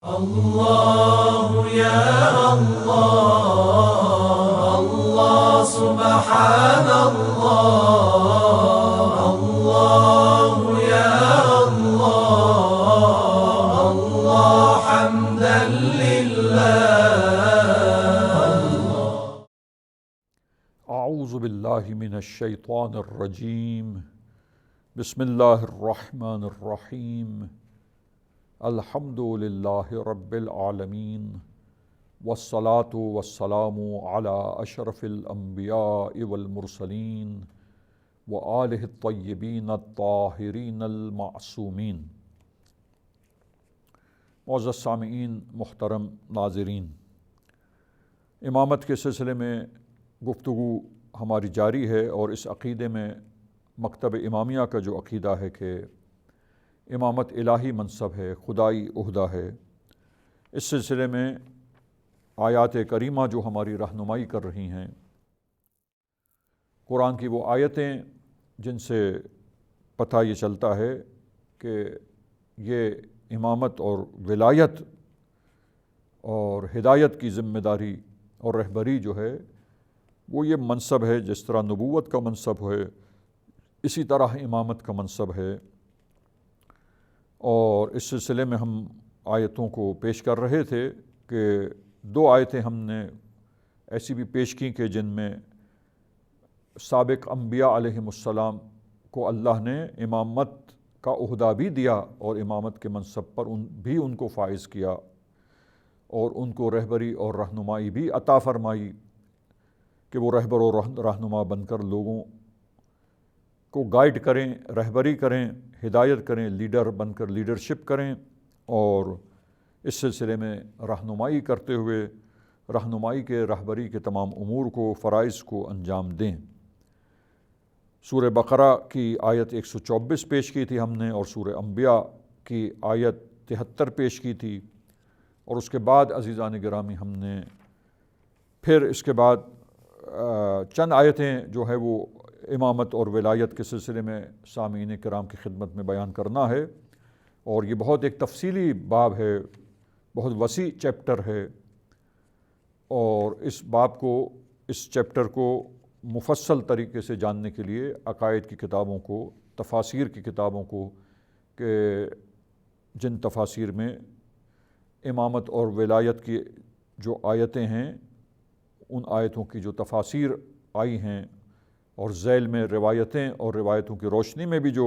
الله يا الله الله سبحان الله الله يا الله الله حمدا لله. اعوذ باللہ من الشیطان الرجیم. بسم اللہ الرحمن الرحیم. الحمد للہ رب العالمین والصلاة والسلام علی اشرف الانبیاء والمرسلین وآلہ الطیبین الطاہرین المعصومین. معزز سامعین، محترم ناظرین، امامت کے سلسلے میں گفتگو ہماری جاری ہے، اور اس عقیدے میں مکتب امامیہ کا جو عقیدہ ہے کہ امامت الہی منصب ہے، خدائی عہدہ ہے، اس سلسلے میں آیات کریمہ جو ہماری رہنمائی کر رہی ہیں، قرآن کی وہ آیتیں جن سے پتہ یہ چلتا ہے کہ یہ امامت اور ولایت اور ہدایت کی ذمہ داری اور رہبری جو ہے وہ یہ منصب ہے. جس طرح نبوت کا منصب ہے اسی طرح امامت کا منصب ہے. اور اس سلسلے میں ہم آیتوں کو پیش کر رہے تھے کہ دو آیتیں ہم نے ایسی بھی پیش کی کہ جن میں سابق انبیاء علیہم السلام کو اللہ نے امامت کا عہدہ بھی دیا اور امامت کے منصب پر بھی ان کو فائز کیا اور ان کو رہبری اور رہنمائی بھی عطا فرمائی کہ وہ رہبر اور رہنما بن کر لوگوں کو گائیڈ کریں، رہبری کریں، ہدایت کریں، لیڈر بن کر لیڈرشپ کریں اور اس سلسلے میں رہنمائی کرتے ہوئے رہنمائی کے رہبری کے تمام امور کو، فرائض کو انجام دیں. سورہ بقرہ کی آیت 124 پیش کی تھی ہم نے، اور سورہ انبیاء کی آیت 73 پیش کی تھی، اور اس کے بعد عزیزان گرامی ہم نے پھر اس کے بعد چند آیتیں جو ہے وہ امامت اور ولایت کے سلسلے میں سامعین کرام کی خدمت میں بیان کرنا ہے. اور یہ بہت ایک تفصیلی باب ہے، بہت وسیع چیپٹر ہے، اور اس باب کو، اس چیپٹر کو مفصل طریقے سے جاننے کے لیے عقائد کی کتابوں کو، تفاسیر کی کتابوں کو، کہ جن تفاسیر میں امامت اور ولایت کی جو آیتیں ہیں ان آیتوں کی جو تفاسیر آئی ہیں اور ذیل میں روایتیں اور روایتوں کی روشنی میں بھی جو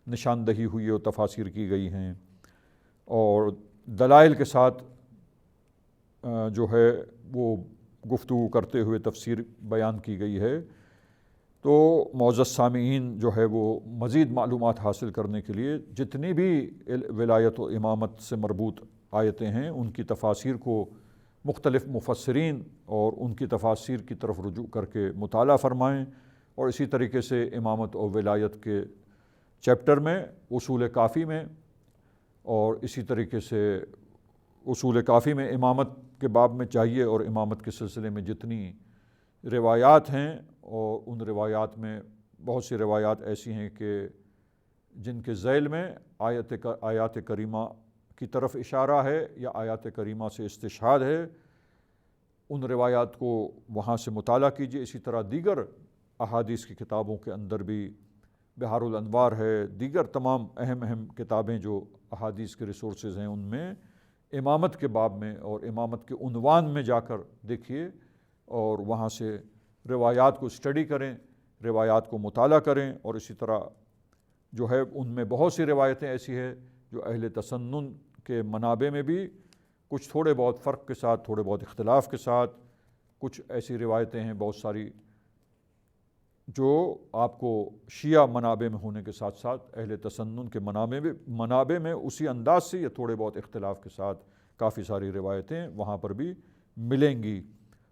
نشاندہی ہوئی اور تفاسیر کی گئی ہیں اور دلائل کے ساتھ جو ہے وہ گفتگو کرتے ہوئے تفسیر بیان کی گئی ہے. تو معزز سامعین جو ہے وہ مزید معلومات حاصل کرنے کے لیے جتنی بھی ولایت و امامت سے مربوط آیتیں ہیں ان کی تفاسیر کو مختلف مفسرین اور ان کی تفاسیر کی طرف رجوع کر کے مطالعہ فرمائیں. اور اسی طریقے سے امامت اور ولایت کے چیپٹر میں اصول کافی میں، اور اسی طریقے سے اصول کافی میں امامت کے باب میں چاہیے، اور امامت کے سلسلے میں جتنی روایات ہیں، اور ان روایات میں بہت سی روایات ایسی ہیں کہ جن کے ذیل میں آیات کریمہ کی طرف اشارہ ہے یا آیات کریمہ سے استشہاد ہے، ان روایات کو وہاں سے مطالعہ کیجیے. اسی طرح دیگر احادیث کی کتابوں کے اندر بھی بحار الانوار ہے، دیگر تمام اہم کتابیں جو احادیث کے ریسورسز ہیں ان میں امامت کے باب میں اور امامت کے عنوان میں جا کر دیکھیے اور وہاں سے روایات کو اسٹڈی کریں، روایات کو مطالعہ کریں. اور اسی طرح جو ہے ان میں بہت سی روایتیں ایسی ہیں جو اہل تسنن کے منابع میں بھی کچھ تھوڑے بہت فرق کے ساتھ، تھوڑے بہت اختلاف کے ساتھ، کچھ ایسی روایتیں ہیں بہت ساری جو آپ کو شیعہ منابع میں ہونے کے ساتھ ساتھ اہل تسنن کے منابع میں اسی انداز سے یا تھوڑے بہت اختلاف کے ساتھ کافی ساری روایتیں وہاں پر بھی ملیں گی.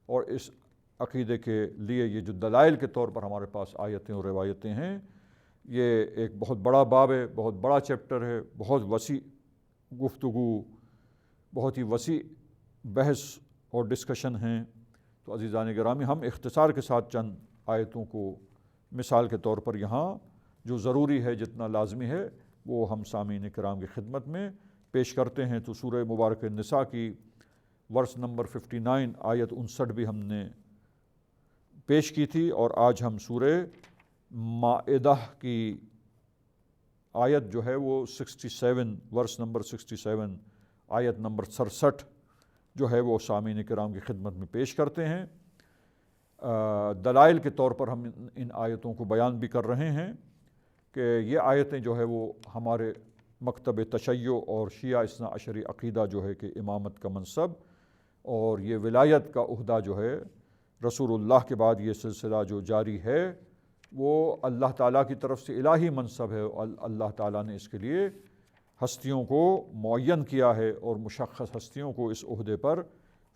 اور اس عقیدے کے لیے یہ جو دلائل کے طور پر ہمارے پاس آیتیں اور روایتیں ہیں، یہ ایک بہت بڑا باب ہے، بہت بڑا چیپٹر ہے، بہت وسیع گفتگو، بہت ہی وسیع بحث اور ڈسکشن ہیں. تو عزیزان گرامی، ہم اختصار کے ساتھ چند آیتوں کو مثال کے طور پر یہاں جو ضروری ہے، جتنا لازمی ہے، وہ ہم سامعین کرام کی خدمت میں پیش کرتے ہیں تو سورہ مبارک نساء کی ورس نمبر 59 آیت 59 بھی ہم نے پیش کی تھی، اور آج ہم سورہ مائدہ کی آیت جو ہے وہ 67 ورس نمبر 67 آیت نمبر 67 جو ہے وہ سامعین کرام کی خدمت میں پیش کرتے ہیں۔ دلائل کے طور پر ہم ان آیتوں کو بیان بھی کر رہے ہیں کہ یہ آیتیں جو ہے وہ ہمارے مکتب تشیع اور شیعہ اثنا عشری عقیدہ جو ہے کہ امامت کا منصب اور یہ ولایت کا عہدہ جو ہے رسول اللہ کے بعد یہ سلسلہ جو جاری ہے وہ اللہ تعالیٰ کی طرف سے الہی منصب ہے، اور اللہ تعالیٰ نے اس کے لیے ہستیوں کو معین کیا ہے اور مشخص ہستیوں کو اس عہدے پر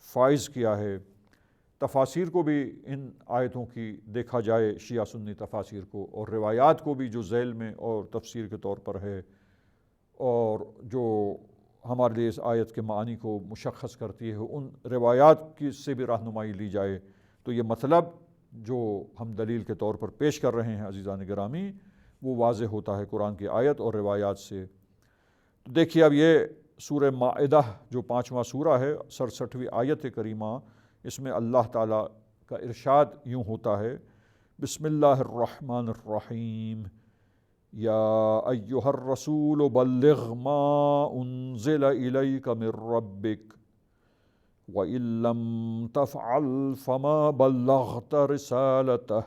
فائز کیا ہے۔ تفاسیر کو بھی ان آیتوں کی دیکھا جائے، شیعہ سنی تفاسیر کو، اور روایات کو بھی جو ذیل میں اور تفسیر کے طور پر ہے، اور جو ہمارے لیے اس آیت کے معنی کو مشخص کرتی ہے، ان روایات کی سے بھی رہنمائی لی جائے تو یہ مطلب جو ہم دلیل کے طور پر پیش کر رہے ہیں عزیزان گرامی وہ واضح ہوتا ہے قرآن کی آیت اور روایات سے۔ تو دیکھیے اب یہ سورہ مائدہ جو 5واں سورہ ہے، 67ویں آیت کریمہ، اس میں اللہ تعالیٰ کا ارشاد یوں ہوتا ہے، بسم اللہ الرحمن الرحیم، یا ایہا الرسول بلغ ما انزل الیک من ربک وَإِن لَّمْ تَفْعَلْ فَمَا بَلَّغْتَ رِسَالَتَهُ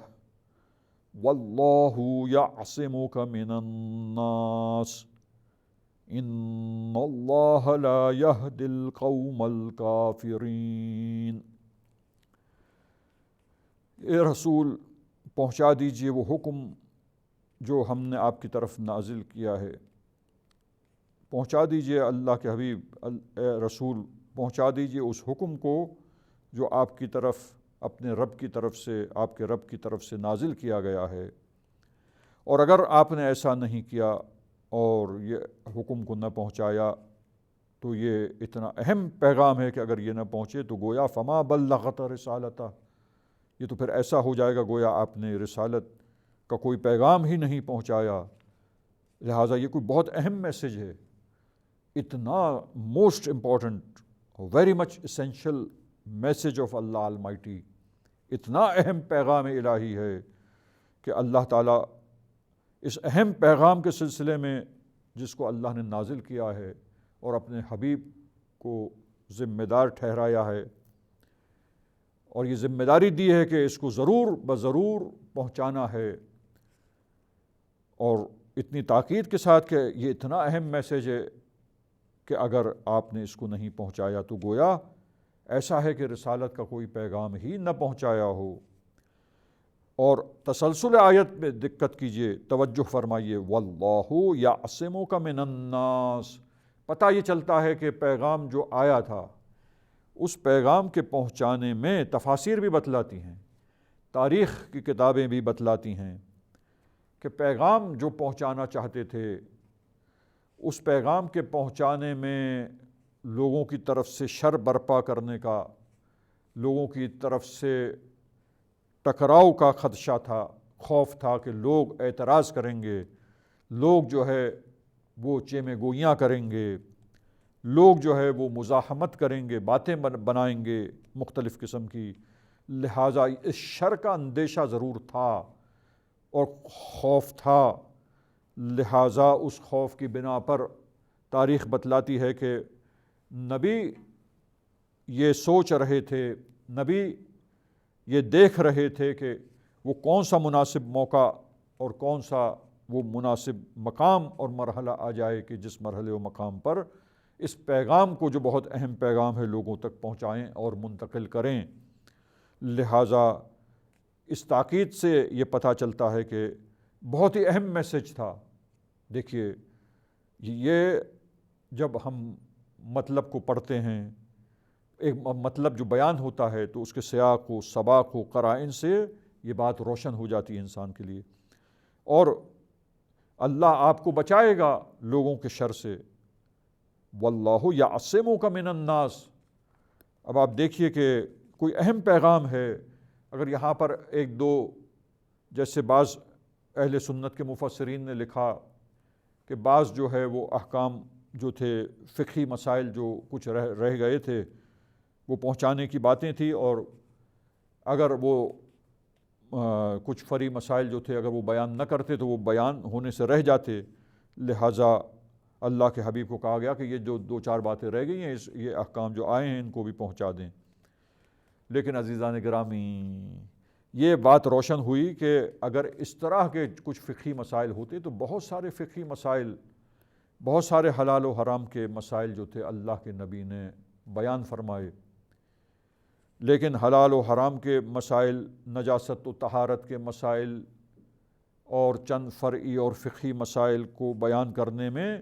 وَاللَّهُ يَعْصِمُكَ مِنَ النَّاسِ إِنَّ اللَّهَ لَا يَهْدِي الْقَوْمَ الْكَافِرِينَ۔ اے رسول پہنچا دیجئے وہ حکم جو ہم نے آپ کی طرف نازل کیا ہے، پہنچا دیجئے اللہ کے حبیب اے رسول، پہنچا دیجئے اس حکم کو جو آپ کی طرف اپنے رب کی طرف سے، آپ کے رب کی طرف سے نازل کیا گیا ہے، اور اگر آپ نے ایسا نہیں کیا اور یہ حکم کو نہ پہنچایا تو یہ اتنا اہم پیغام ہے کہ اگر یہ نہ پہنچے تو گویا فما بلغت رسالتہ، یہ تو پھر ایسا ہو جائے گا گویا آپ نے رسالت کا کوئی پیغام ہی نہیں پہنچایا، لہٰذا یہ کوئی بہت اہم میسیج ہے، اتنا most important, very much essential message of Allah almighty, اتنا اہم پیغام الہی ہے کہ اللہ تعالیٰ اس اہم پیغام کے سلسلے میں جس کو اللہ نے نازل کیا ہے اور اپنے حبیب کو ذمہ دار ٹھہرایا ہے، اور یہ ذمہ داری دی ہے کہ اس کو ضرور بضرور پہنچانا ہے، اور اتنی تاکید کے ساتھ کہ یہ اتنا اہم میسیج ہے کہ اگر آپ نے اس کو نہیں پہنچایا تو گویا ایسا ہے کہ رسالت کا کوئی پیغام ہی نہ پہنچایا ہو۔ اور تسلسل آیت میں دقت کیجئے، توجہ فرمائیے، واللہ یعصمک من الناس، پتہ یہ چلتا ہے کہ پیغام جو آیا تھا اس پیغام کے پہنچانے میں تفاسیر بھی بتلاتی ہیں، تاریخ کی کتابیں بھی بتلاتی ہیں کہ پیغام جو پہنچانا چاہتے تھے اس پیغام کے پہنچانے میں لوگوں کی طرف سے شر برپا کرنے کا، لوگوں کی طرف سے ٹکراؤ کا خدشہ تھا، خوف تھا کہ لوگ اعتراض کریں گے، لوگ جو ہے وہ چیمے گوئیاں کریں گے، لوگ جو ہے وہ مزاحمت کریں گے، باتیں بنائیں گے مختلف قسم کی، لہٰذا اس شر کا اندیشہ ضرور تھا اور خوف تھا، لہٰذا اس خوف کی بنا پر تاریخ بتلاتی ہے کہ نبی یہ سوچ رہے تھے، نبی یہ دیکھ رہے تھے کہ وہ کون سا مناسب موقع اور کون سا وہ مناسب مقام اور مرحلہ آ جائے کہ جس مرحلے و مقام پر اس پیغام کو جو بہت اہم پیغام ہے لوگوں تک پہنچائیں اور منتقل کریں۔ لہٰذا اس تاکید سے یہ پتہ چلتا ہے کہ بہت ہی اہم میسیج تھا۔ دیکھیے یہ جب ہم مطلب کو پڑھتے ہیں، ایک مطلب جو بیان ہوتا ہے تو اس کے سیاق و سباق و قرائن سے یہ بات روشن ہو جاتی ہے انسان کے لیے، اور اللہ آپ کو بچائے گا لوگوں کے شر سے، واللہ یعصمک من الناس۔ اب آپ دیکھیے کہ کوئی اہم پیغام ہے، اگر یہاں پر ایک دو جیسے بعض اہل سنت کے مفسرین نے لکھا کہ بعض جو ہے وہ احکام جو تھے فقہی مسائل جو کچھ رہ گئے تھے وہ پہنچانے کی باتیں تھی، اور اگر وہ کچھ فری مسائل جو تھے اگر وہ بیان نہ کرتے تو وہ بیان ہونے سے رہ جاتے، لہٰذا اللہ کے حبیب کو کہا گیا کہ یہ جو 2-4 باتیں رہ گئی ہیں یہ احکام جو آئے ہیں ان کو بھی پہنچا دیں۔ لیکن عزیزان گرامی یہ بات روشن ہوئی کہ اگر اس طرح کے کچھ فقہی مسائل ہوتے تو بہت سارے فقہی مسائل، بہت سارے حلال و حرام کے مسائل جو تھے اللہ کے نبی نے بیان فرمائے، لیکن حلال و حرام کے مسائل، نجاست و طہارت کے مسائل اور چند فرعی اور فقہی مسائل کو بیان کرنے میں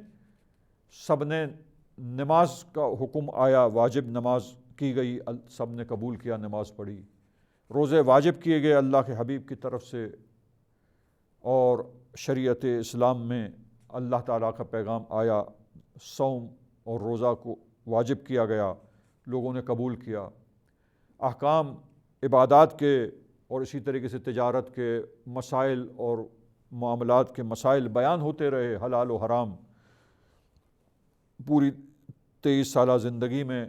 سب نے نماز کا حکم آیا، واجب نماز کی گئی، سب نے قبول کیا، نماز پڑھی، روزے واجب کیے گئے اللہ کے حبیب کی طرف سے، اور شریعت اسلام میں اللہ تعالیٰ کا پیغام آیا، صوم اور روزہ کو واجب کیا گیا، لوگوں نے قبول کیا، احکام عبادات کے اور اسی طریقے سے تجارت کے مسائل اور معاملات کے مسائل بیان ہوتے رہے، حلال و حرام۔ پوری 23 سالہ زندگی میں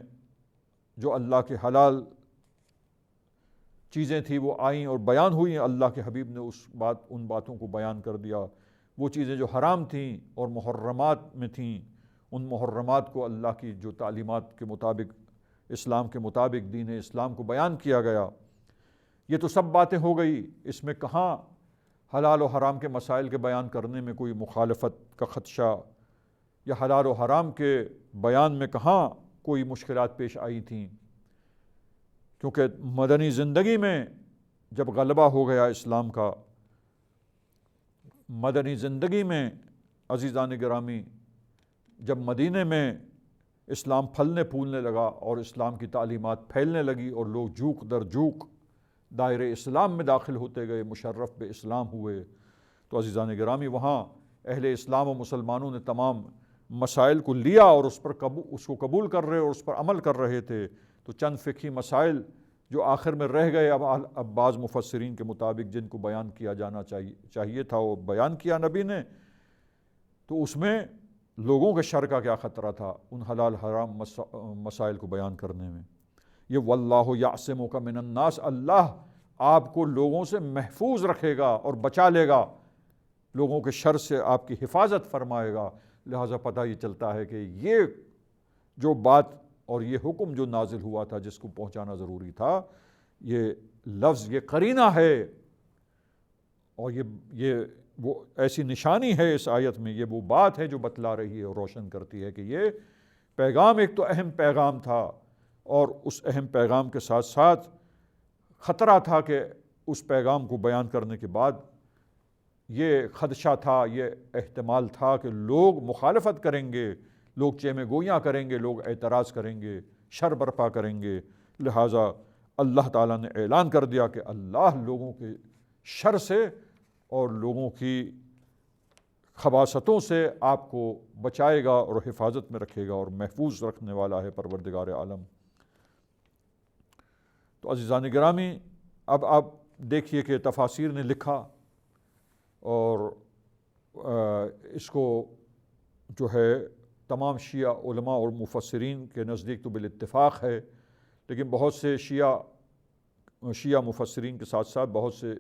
جو اللہ کے حلال چیزیں تھیں وہ آئیں اور بیان ہوئیں، اللہ کے حبیب نے ان باتوں کو بیان کر دیا۔ وہ چیزیں جو حرام تھیں اور محرمات میں تھیں، ان محرمات کو اللہ کی جو تعلیمات کے مطابق، اسلام کے مطابق، دین اسلام کو بیان کیا گیا۔ یہ تو سب باتیں ہو گئی، اس میں کہاں حلال و حرام کے مسائل کے بیان کرنے میں کوئی مخالفت کا خدشہ، یا حلال و حرام کے بیان میں کہاں کوئی مشکلات پیش آئی تھیں، کیونکہ مدنی زندگی میں جب غلبہ ہو گیا اسلام کا، مدنی زندگی میں عزیزان گرامی جب مدینے میں اسلام پھلنے پھولنے لگا اور اسلام کی تعلیمات پھیلنے لگی اور لوگ جوق در جوق دائرے اسلام میں داخل ہوتے گئے، مشرف بے اسلام ہوئے، تو عزیزان گرامی وہاں اہل اسلام و مسلمانوں نے تمام مسائل کو لیا اور اس کو قبول کر رہے اور اس پر عمل کر رہے تھے۔ تو چند فقہی مسائل جو آخر میں رہ گئے، اب بعض مفسرین کے مطابق جن کو بیان کیا جانا چاہیے تھا وہ بیان کیا نبی نے، تو اس میں لوگوں کے شر کا کیا خطرہ تھا ان حلال حرام مسائل کو بیان کرنے میں۔ یہ واللہ یعصمک من الناس، اللہ آپ کو لوگوں سے محفوظ رکھے گا اور بچا لے گا، لوگوں کے شر سے آپ کی حفاظت فرمائے گا۔ لہٰذا پتہ یہ چلتا ہے کہ یہ جو بات اور یہ حکم جو نازل ہوا تھا جس کو پہنچانا ضروری تھا، یہ لفظ، یہ قرینہ ہے، اور یہ وہ ایسی نشانی ہے اس آیت میں، یہ وہ بات ہے جو بتلا رہی ہے اور روشن کرتی ہے کہ یہ پیغام ایک تو اہم پیغام تھا، اور اس اہم پیغام کے ساتھ ساتھ خطرہ تھا کہ اس پیغام کو بیان کرنے کے بعد یہ خدشہ تھا، یہ احتمال تھا کہ لوگ مخالفت کریں گے، لوگ چیمے گوئیاں کریں گے، لوگ اعتراض کریں گے، شر برپا کریں گے۔ لہٰذا اللہ تعالیٰ نے اعلان کر دیا کہ اللہ لوگوں کے شر سے اور لوگوں کی خباثتوں سے آپ کو بچائے گا اور حفاظت میں رکھے گا اور محفوظ رکھنے والا ہے پروردگار عالم۔ تو عزیزان گرامی اب آپ دیکھیے کہ تفاسیر نے لکھا، اور اس کو جو ہے تمام شیعہ علماء اور مفسرین کے نزدیک تو بالاتفاق ہے، لیکن بہت سے شیعہ مفسرین کے ساتھ ساتھ بہت سے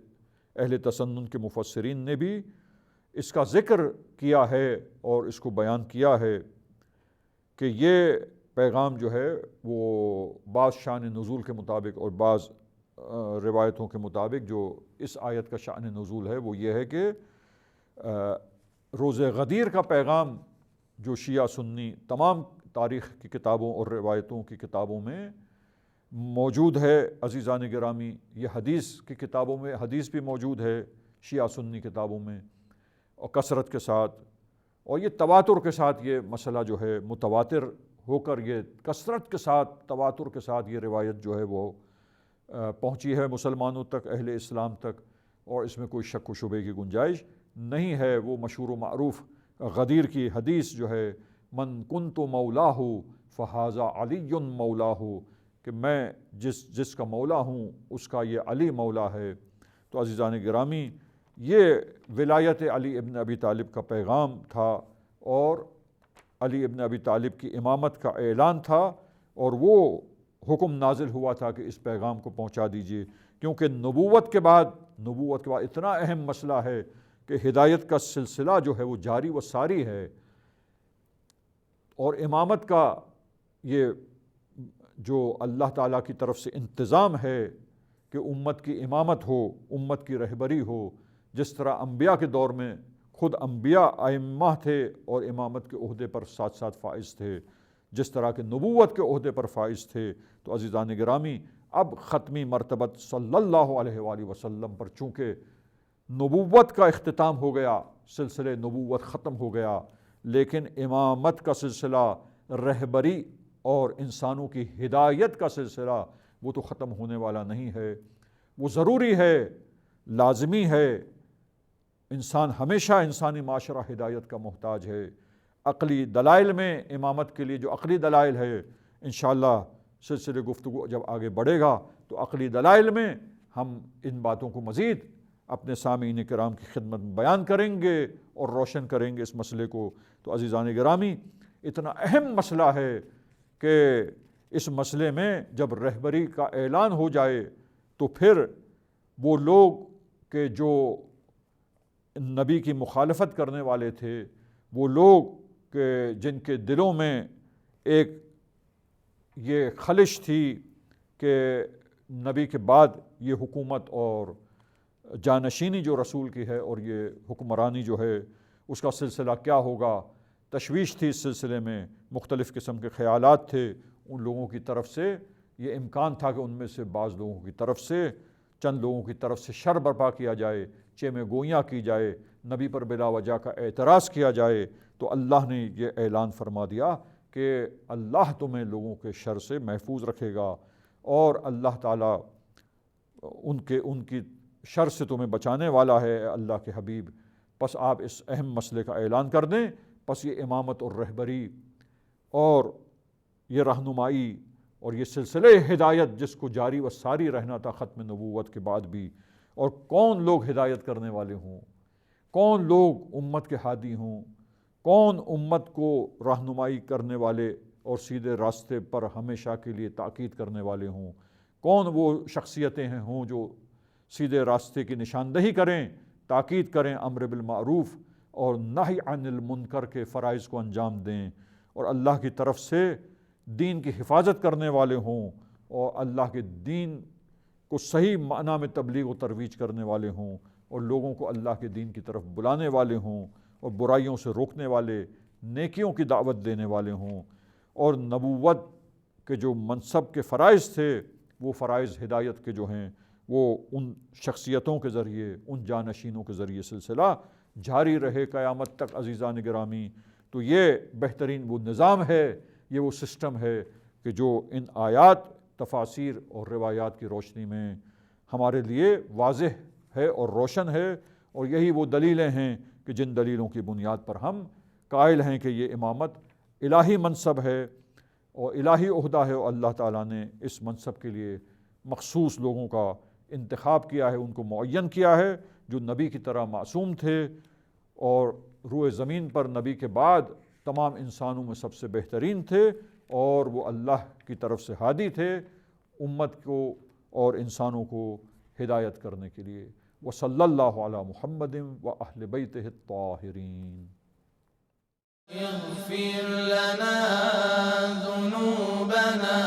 اہل تسنن کے مفسرین نے بھی اس کا ذکر کیا ہے اور اس کو بیان کیا ہے کہ یہ پیغام جو ہے وہ بعض شان نزول کے مطابق اور بعض روایتوں کے مطابق جو اس آیت کا شان نزول ہے وہ یہ ہے کہ روز غدیر کا پیغام جو شیعہ سنی تمام تاریخ کی کتابوں اور روایتوں کی کتابوں میں موجود ہے عزیزان گرامی، یہ حدیث کی کتابوں میں حدیث بھی موجود ہے، شیعہ سنی کتابوں میں، اور کثرت کے ساتھ، اور یہ تواتر کے ساتھ یہ مسئلہ جو ہے متواتر ہو کر یہ کثرت کے ساتھ تواتر کے ساتھ یہ روایت جو ہے وہ پہنچی ہے مسلمانوں تک، اہل اسلام تک، اور اس میں کوئی شک و شبے کی گنجائش نہیں ہے۔ وہ مشہور و معروف غدیر کی حدیث جو ہے من کنت مولاہ فہذا علی مولاہ، کہ میں جس کا مولا ہوں اس کا یہ علی مولا ہے۔ تو عزیزان گرامی یہ ولایت علی ابن ابی طالب کا پیغام تھا، اور علی ابن ابی طالب کی امامت کا اعلان تھا، اور وہ حکم نازل ہوا تھا کہ اس پیغام کو پہنچا دیجیے، کیونکہ نبوت کے بعد اتنا اہم مسئلہ ہے کہ ہدایت کا سلسلہ جو ہے وہ جاری و ساری ہے، اور امامت کا یہ جو اللہ تعالیٰ کی طرف سے انتظام ہے کہ امت کی امامت ہو، امت کی رہبری ہو، جس طرح انبیاء کے دور میں خود انبیاء ائمہ تھے اور امامت کے عہدے پر ساتھ ساتھ فائز تھے، جس طرح کے نبوت کے عہدے پر فائز تھے، تو عزیزان گرامی اب ختمی مرتبت صلی اللہ علیہ وآلہ وسلم پر چونکہ نبوت کا اختتام ہو گیا، سلسلہ نبوت ختم ہو گیا، لیکن امامت کا سلسلہ، رہبری اور انسانوں کی ہدایت کا سلسلہ وہ تو ختم ہونے والا نہیں ہے، وہ ضروری ہے، لازمی ہے۔ انسان ہمیشہ، انسانی معاشرہ ہدایت کا محتاج ہے۔ عقلی دلائل میں امامت کے لیے جو عقلی دلائل ہے، انشاءاللہ سلسلے گفتگو جب آگے بڑھے گا تو عقلی دلائل میں ہم ان باتوں کو مزید اپنے سامعین کرام کی خدمت میں بیان کریں گے اور روشن کریں گے اس مسئلے کو۔ تو عزیزان گرامی، اتنا اہم مسئلہ ہے کہ اس مسئلے میں جب رہبری کا اعلان ہو جائے تو پھر وہ لوگ کہ جو نبی کی مخالفت کرنے والے تھے، وہ لوگ کہ جن کے دلوں میں ایک یہ خلش تھی کہ نبی کے بعد یہ حکومت اور جانشینی جو رسول کی ہے اور یہ حکمرانی جو ہے اس کا سلسلہ کیا ہوگا، تشویش تھی اس سلسلے میں، مختلف قسم کے خیالات تھے ان لوگوں کی طرف سے۔ یہ امکان تھا کہ ان میں سے بعض لوگوں کی طرف سے، چند لوگوں کی طرف سے شر برپا کیا جائے، چیمے گوئیاں کی جائے، نبی پر بلا وجہ کا اعتراض کیا جائے۔ تو اللہ نے یہ اعلان فرما دیا کہ اللہ تمہیں لوگوں کے شر سے محفوظ رکھے گا، اور اللہ تعالیٰ ان کی شر سے تمہیں بچانے والا ہے اے اللہ کے حبیب۔ پس آپ اس اہم مسئلے کا اعلان کر دیں۔ پس یہ امامت اور رہبری اور یہ رہنمائی اور یہ سلسلہ ہدایت جس کو جاری و ساری رہنا تھا ختم نبوت کے بعد بھی، اور کون لوگ ہدایت کرنے والے ہوں، کون لوگ امت کے ہادی ہوں، کون امت کو رہنمائی کرنے والے اور سیدھے راستے پر ہمیشہ کے لیے تاکید کرنے والے ہوں، کون وہ شخصیتیں ہوں جو سیدھے راستے کی نشاندہی کریں، تاکید کریں، امر بالمعروف اور نہی عن المنکر کے فرائض کو انجام دیں، اور اللہ کی طرف سے دین کی حفاظت کرنے والے ہوں، اور اللہ کے دین کو صحیح معنی میں تبلیغ و ترویج کرنے والے ہوں، اور لوگوں کو اللہ کے دین کی طرف بلانے والے ہوں، اور برائیوں سے روکنے والے، نیکیوں کی دعوت دینے والے ہوں، اور نبوت کے جو منصب کے فرائض تھے وہ فرائض ہدایت کے جو ہیں وہ ان شخصیتوں کے ذریعے، ان جانشینوں کے ذریعے سلسلہ جاری رہے قیامت تک۔ عزیزان گرامی، تو یہ بہترین وہ نظام ہے، یہ وہ سسٹم ہے کہ جو ان آیات، تفاسیر اور روایات کی روشنی میں ہمارے لیے واضح ہے اور روشن ہے، اور یہی وہ دلیلیں ہیں کہ جن دلیلوں کی بنیاد پر ہم قائل ہیں کہ یہ امامت الہی منصب ہے اور الہی عہدہ ہے، اور اللہ تعالیٰ نے اس منصب کے لیے مخصوص لوگوں کا انتخاب کیا ہے، ان کو معین کیا ہے جو نبی کی طرح معصوم تھے، اور روئے زمین پر نبی کے بعد تمام انسانوں میں سب سے بہترین تھے، اور وہ اللہ کی طرف سے ہادی تھے امت کو اور انسانوں کو ہدایت کرنے کے لیے۔ وصلی اللہ علی محمد واہل بیتہ الطاہرین۔ اغفر لنا ذنوبنا